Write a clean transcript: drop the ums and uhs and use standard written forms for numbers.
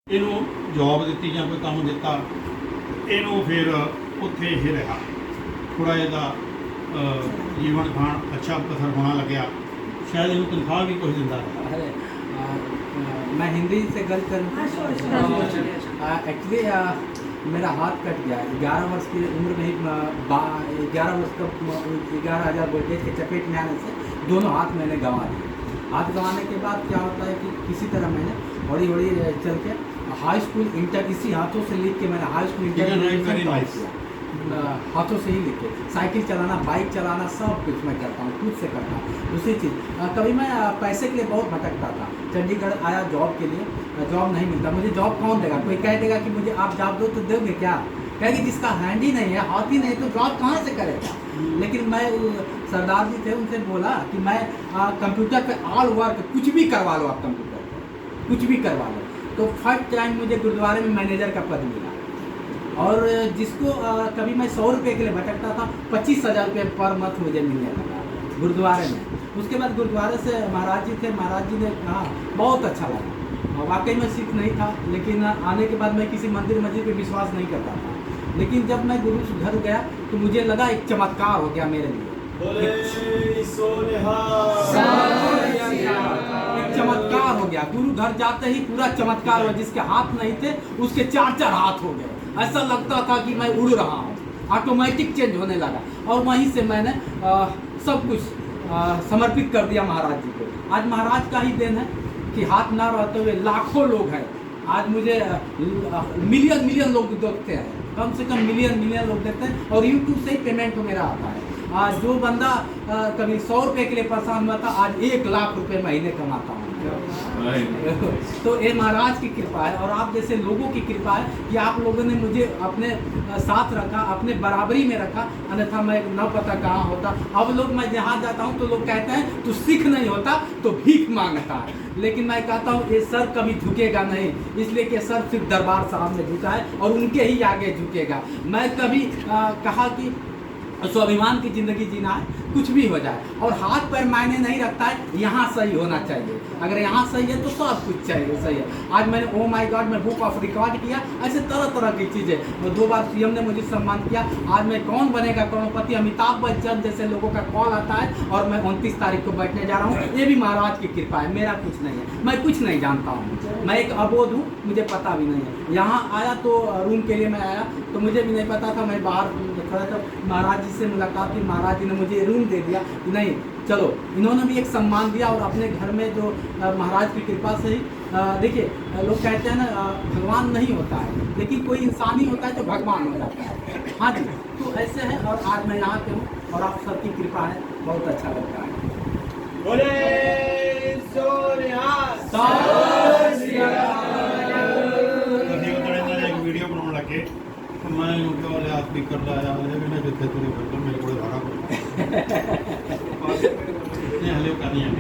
ਇਹਨੂੰ ਜੌਬ ਦਿੱਤੀ ਜਾਂ ਕੋਈ ਕੰਮ ਦਿੱਤਾ, ਇਹਨੂੰ ਫਿਰ ਉੱਥੇ ਇਹ ਰਿਹਾ, ਥੋੜ੍ਹਾ ਇਹਦਾ ਜੀਵਨ ਖਾਣ ਅੱਛਾ ਪੱਧਰ होना लग्या, शायद ਇਹਨੂੰ तनख्वाह भी कुछ दिंदा रहा। अरे मैं हिंदी से गलत करूँ एक्चुअली मेरा हाथ कट गया है। 11 वर्ष की उम्र में ही 11 वर्ष का 11,000 वोल्टेज के चपेट में आने से दोनों हाथ मैंने गंवा दिए। हाथ गंवाने के बाद क्या होता है कि किसी तरह मैंने हौली हौली चल के हाई स्कूल इंटर इसी हाथों से लिख के मैंने हाई स्कूल इंटर हाथों से ही लिख के साइकिल चलाना, बाइक चलाना, सब कुछ मैं करता हूँ, खुद से करता हूँ। दूसरी चीज़ कभी मैं पैसे के लिए बहुत भटकता था। चंडीगढ़ आया जॉब के लिए, जॉब नहीं मिलता। मुझे जॉब कौन देगा? कोई कह देगा कि मुझे आप जॉब दो तो दोगे क्या? कहेगी जिसका हैंड ही नहीं है, हाथ ही नहीं, तो जॉब कहाँ से करेगा? लेकिन मैं सरदार जी थे, उनसे बोला कि मैं कंप्यूटर पे ऑल वर्क कुछ भी करवा लो, आप कंप्यूटर पर कुछ भी करवा लो। तो फर्स्ट टाइम मुझे गुरुद्वारे में मैनेजर का पद मिला। और जिसको कभी मैं 100 रुपये के लिए भटकता था, 25,000 रुपये पर मंथ मुझे मिलने लगा गुरुद्वारे में। उसके बाद गुरुद्वारे से महाराज जी थे, महाराज जी ने कहा बहुत अच्छा लगा। वाकई में सिख नहीं था, लेकिन आने के बाद मैं किसी मंदिर मस्जिद पे विश्वास नहीं करता था। लेकिन जब मैं गुरु के घर गया तो मुझे लगा एक चमत्कार हो गया मेरे लिए। एक चमत्कार हो गया। गुरु घर जाते ही पूरा चमत्कार हुआ। जिसके हाथ नहीं थे उसके 4 हाथ हो गए। ऐसा लगता था कि मैं उड़ रहा हूँ, ऑटोमेटिक चेंज होने लगा। और वहीं से मैंने सब कुछ समर्पित कर दिया महाराज जी को। आज महाराज का ही देन है कि हाथ ना रहते हुए लाखों लोग हैं। आज मुझे मिलियन लोग देखते हैं, कम से कम मिलियन लोग देखते हैं। और यूट्यूब से ही पेमेंट मेरा आता है। आज जो बंदा कभी 100 रुपये के लिए परेशान हुआ था, आज 1 लाख रुपए महीने कमाता हूँ। तो ये महाराज की कृपा है और आप जैसे लोगों की कृपा है कि आप लोगों ने मुझे अपने साथ रखा, अपने बराबरी में रखा। अन्यथा मैं न पता कहाँ होता। अब लोग, मैं जहाँ जाता हूँ तो लोग कहते हैं तू सिख नहीं होता तो भीख मांगता है। लेकिन मैं कहता हूँ ये सर कभी झुकेगा नहीं, इसलिए कि सर सिर्फ दरबार साहब में झुका है और उनके ही आगे झुकेगा। मैं कभी कहा कि स्वाभिमान की ज़िंदगी जीना है, कुछ भी हो जाए। और हाथ पैर मायने नहीं रखता है, यहाँ सही होना चाहिए। अगर यहाँ सही है तो सब कुछ चाहिए सही है। आज मैंने ओ माय गॉड में बुक ऑफ रिकॉर्ड किया। ऐसे तरह की चीज़ें। 2 बार सीएम ने मुझे सम्मान किया। आज मैं कौन बनेगा करोड़पति, अमिताभ बच्चन जैसे लोगों का कॉल आता है और मैं 29 तारीख को बैठने जा रहा हूँ। ये भी महाराज की कृपा है, मेरा कुछ नहीं है। मैं कुछ नहीं जानता हूँ, मैं एक अबोध हूँ, मुझे पता भी नहीं है। यहाँ आया तो रूम के लिए मैं आया तो मुझे भी नहीं पता था। मैं बाहर खड़ा था, महाराज जी से मुलाकात हुई, महाराज जी ने मुझे रूम दे दिया कि नहीं चलो। इन्होंने भी एक सम्मान दिया और अपने घर में जो महाराज की कृपा से ही देखिए, लोग कहते हैं ना भगवान नहीं होता है, लेकिन कोई इंसान ही होता है तो भगवान हो जाता है। हाँ जी, तो ऐसे है। और आज मैं यहाँ पे हूँ और आप सबकी कृपा है, बहुत अच्छा लगता है। वीडियो बनाने लगे तो मैं उनका लिया स्पीकर लाया जितने तुरे मेरे को धारा इतने हले करनी है।